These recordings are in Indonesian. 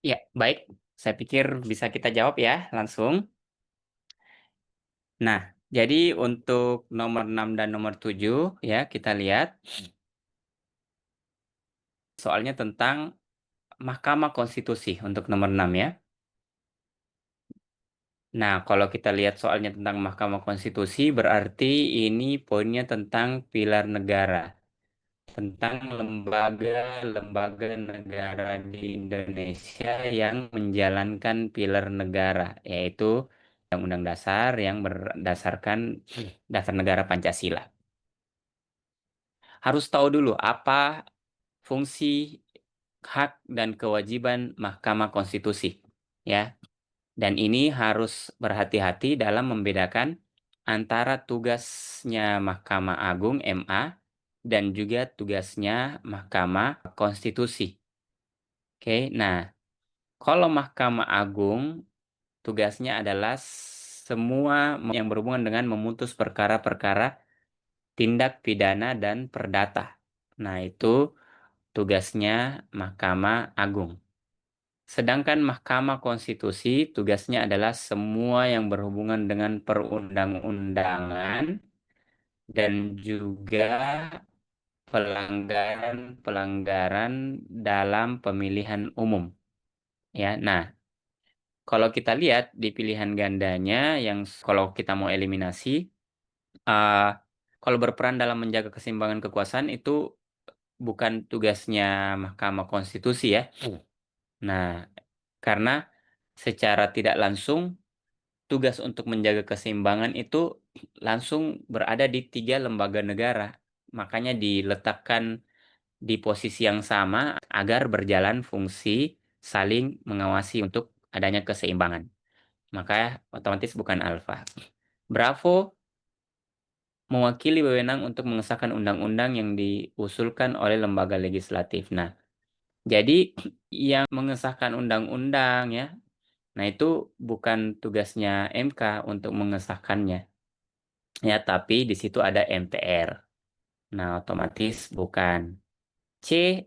Ya, baik. Saya pikir bisa kita jawab ya langsung. Nah, jadi untuk nomor 6 dan nomor 7 ya kita lihat soalnya tentang Mahkamah Konstitusi untuk nomor 6 ya. Nah, kalau kita lihat soalnya tentang Mahkamah Konstitusi berarti ini poinnya tentang pilar negara, tentang lembaga-lembaga negara di Indonesia yang menjalankan pilar negara, yaitu Undang-Undang Dasar yang berdasarkan Dasar Negara Pancasila. Harus tahu dulu apa fungsi, hak, dan kewajiban Mahkamah Konstitusi, ya. Dan ini harus berhati-hati dalam membedakan antara tugasnya Mahkamah Agung (MA) dan juga tugasnya Mahkamah Konstitusi. Oke, nah, kalau Mahkamah Agung tugasnya adalah semua yang berhubungan dengan memutus perkara-perkara tindak pidana dan perdata. Nah, itu tugasnya Mahkamah Agung. Sedangkan Mahkamah Konstitusi tugasnya adalah semua yang berhubungan dengan perundang-undangan dan juga pelanggaran-pelanggaran dalam pemilihan umum. Ya, nah, kalau kita lihat di pilihan gandanya yang kalau kita mau eliminasi, uh, kalau berperan dalam menjaga keseimbangan kekuasaan itu bukan tugasnya Mahkamah Konstitusi ya. Nah, karena secara tidak langsung tugas untuk menjaga keseimbangan itu langsung berada di tiga lembaga negara. Makanya diletakkan di posisi yang sama agar berjalan fungsi saling mengawasi untuk adanya keseimbangan. Maka otomatis bukan alfa. Bravo mewakili wewenang untuk mengesahkan undang-undang yang diusulkan oleh lembaga legislatif. Nah, jadi yang mengesahkan undang-undang ya, nah itu bukan tugasnya MK untuk mengesahkannya. Ya, tapi di situ ada MPR. Nah, otomatis bukan. C.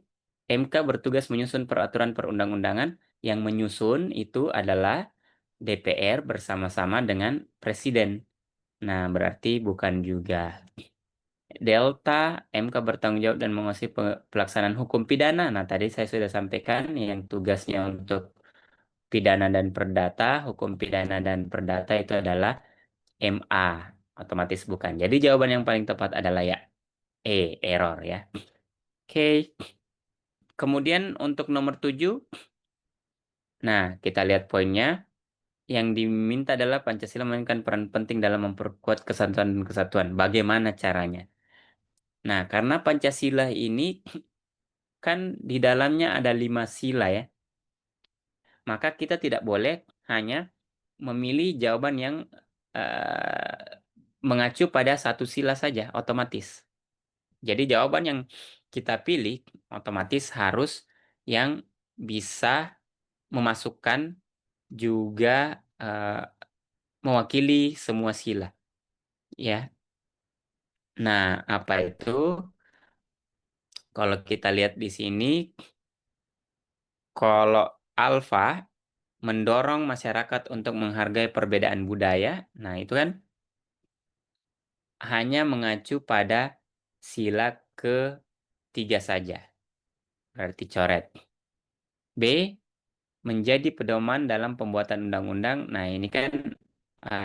MK bertugas menyusun peraturan perundang-undangan. Yang menyusun itu adalah DPR bersama-sama dengan Presiden. Nah, berarti bukan juga. Delta, MK bertanggung jawab dan menguasai pelaksanaan hukum pidana. Nah, tadi saya sudah sampaikan yang tugasnya untuk pidana dan perdata, hukum pidana dan perdata itu adalah MA. Otomatis bukan. Jadi jawaban yang paling tepat adalah ya error ya. Oke. Kemudian untuk nomor 7, nah kita lihat poinnya. Yang diminta adalah Pancasila memainkan peran penting dalam memperkuat kesatuan dan kesatuan. Bagaimana caranya? Nah, karena Pancasila ini kan di dalamnya ada 5 sila ya. Maka kita tidak boleh hanya memilih jawaban yang eh, mengacu pada satu sila saja, otomatis. Jadi jawaban yang kita pilih otomatis harus yang bisa memasukkan juga mewakili semua sila, ya. Nah, apa itu? Kalau kita lihat di sini, kalau alfa mendorong masyarakat untuk menghargai perbedaan budaya, nah itu kan hanya mengacu pada sila ketiga saja, berarti coret. B. Menjadi pedoman dalam pembuatan undang-undang. Nah, ini kan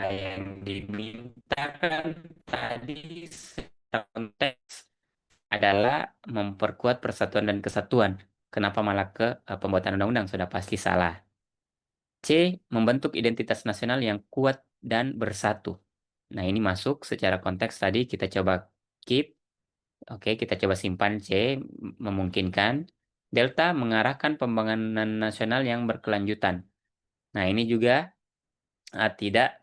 yang dimintakan tadi secara konteks adalah memperkuat persatuan dan kesatuan. Kenapa malah ke pembuatan undang-undang? Sudah pasti salah. C. Membentuk identitas nasional yang kuat dan bersatu. Nah, ini masuk secara konteks tadi kita coba keep. Oke, kita coba simpan C. Memungkinkan. Delta mengarahkan pembangunan nasional yang berkelanjutan. Nah, ini juga tidak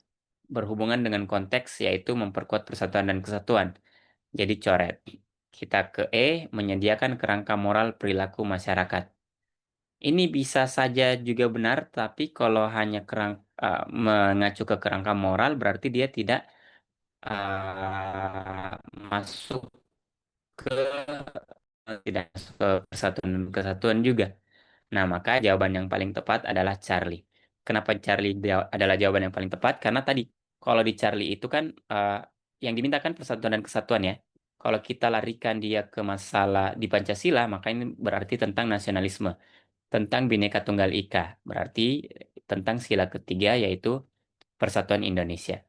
berhubungan dengan konteks yaitu memperkuat persatuan dan kesatuan. Jadi coret. Kita ke E, menyediakan kerangka moral perilaku masyarakat. Ini bisa saja juga benar, tapi kalau hanya mengacu ke kerangka moral berarti dia tidak uh, masuk ke tidak masuk ke persatuan dan kesatuan juga. Nah, maka jawaban yang paling tepat adalah Charlie. Kenapa Charlie adalah jawaban yang paling tepat? Karena tadi, kalau di Charlie itu kan yang dimintakan persatuan dan kesatuan ya. Kalau kita larikan dia ke masalah di Pancasila, maka ini berarti tentang nasionalisme, tentang Bhinneka Tunggal Ika. Berarti tentang sila ketiga yaitu Persatuan Indonesia.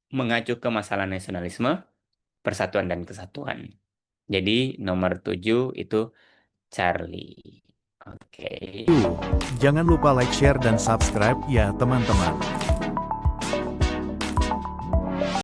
Mengacu ke masalah nasionalisme, persatuan dan kesatuan. Jadi nomor 7 itu Charlie. Oke. Jangan lupa like, share, dan subscribe ya teman-teman.